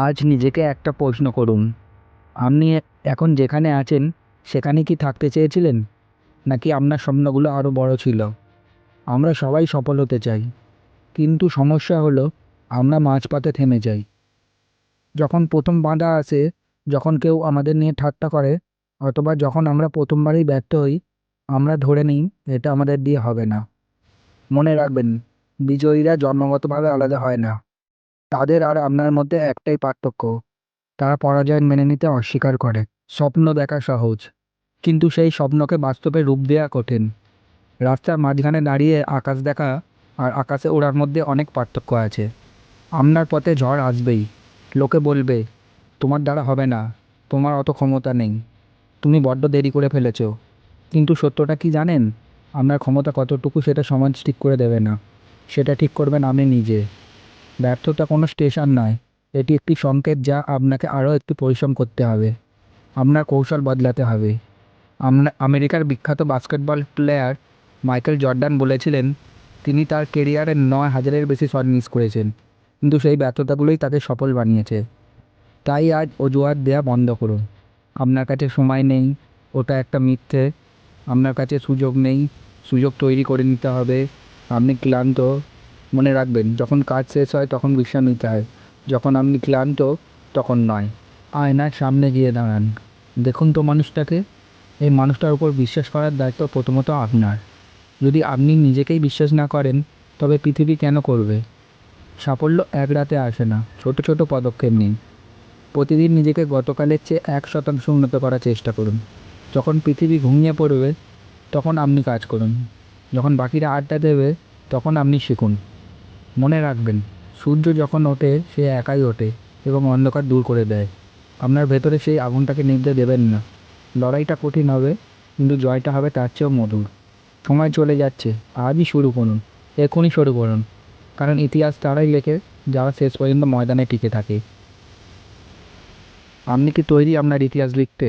আজ নিজেকে একটা প্রশ্ন করুন, আপনি এখন যেখানে আছেন সেখানে কি থাকতে চেয়েছিলেন, নাকি আপনার স্বপ্নগুলো আরও বড় ছিল? আমরা সবাই সফল হতে চাই, কিন্তু সমস্যা হলো আমরা মাঝপথে থেমে যাই। যখন প্রথম বাধা আসে, যখন কেউ আমাদের নিয়ে ঠাট্টা করে, অথবা যখন আমরা প্রথমবারই ব্যর্থ হই, আমরা ধরে নিই এটা আমাদের দিয়ে হবে না। মনে রাখবেন, বিজয়ীরা জন্মগতভাবে আলাদা হয় না। তাদের আর আপনার মধ্যে একটাই পার্থক্য, তারা পরাজয় মেনে নিতে অস্বীকার করে। স্বপ্ন দেখা সহজ, কিন্তু সেই স্বপ্নকে বাস্তবে রূপ দেওয়া কঠিন। রাস্তার মাঝখানে দাঁড়িয়ে আকাশ দেখা আর আকাশে ওড়ার মধ্যে অনেক পার্থক্য আছে। আপনার পথে ঝড় আসবেই, লোকে বলবে তোমার দ্বারা হবে না, তোমার অত ক্ষমতা নেই, তুমি বড্ড দেরি করে ফেলেছো। কিন্তু সত্যটা কি জানেন? আপনার ক্ষমতা কতটুকু সেটা সমাজ ঠিক করে দেবে না, সেটা ঠিক করবেন আপনি নিজে। ব্যর্থতা কোনো স্টেশন নয়, এটি একটি সংকেত, যা আপনাকে আরও একটু পরিশ্রম করতে হবে। আপনার কৌশল বদলাতে হবে। আমেরিকার বিখ্যাত বাস্কেটবল প্লেয়ার মাইকেল জর্ডান বলেছিলেন, তিনি তার কেরিয়ারে 9,000-এর বেশি শট মিস করেছেন, কিন্তু সেই ব্যর্থতাগুলোই তাকে সফল বানিয়েছে। তাই আজ অজুহাত দেওয়া বন্ধ করুন। আপনার কাছে সময় নেই, ওটা একটা মিথ্যে। আপনার কাছে সুযোগ নেই, সুযোগ তৈরি করে নিতে হবে। আপনি ক্লান্ত, মনে রাখবেন, যখন কাজ শেষ হয় তখন বিশ্রাম নিতে হয়, যখন আপনি ক্লান্ত তখন নয়। আয়নার সামনে গিয়ে দাঁড়ান, দেখুন তো মানুষটাকে। এই মানুষটার উপর বিশ্বাস করার দায়িত্ব প্রথমত আপনার। যদি আপনি নিজেকেই বিশ্বাস না করেন, তবে পৃথিবী কেন করবে? সাফল্য এক রাতে আসে না, ছোট ছোট পদক্ষেপ নিন। প্রতিদিন নিজেকে গতকালের চেয়ে 1% উন্নত করার চেষ্টা করুন। যখন পৃথিবী ঘুমিয়ে পড়বে তখন আপনি কাজ করুন, যখন বাকিরা আড্ডা দেবে তখন আপনি শিখুন। মনে রাখবেন, সূর্য যখন ওঠে সে একাই ওঠে এবং অন্ধকার দূর করে দেয়। আপনার ভেতরে সেই আগুনটাকে নিভতে দেবেন না। লড়াইটা কঠিন হবে, কিন্তু জয়টা হবে তার চেয়েও মধুর। সময় চলে যাচ্ছে, আজই শুরু করুন, এখনই শুরু করুন। কারণ ইতিহাস তারাই লেখে যারা শেষ পর্যন্ত ময়দানে টিকে থাকে। আপনি কি তৈরি আপনার ইতিহাস লিখতে?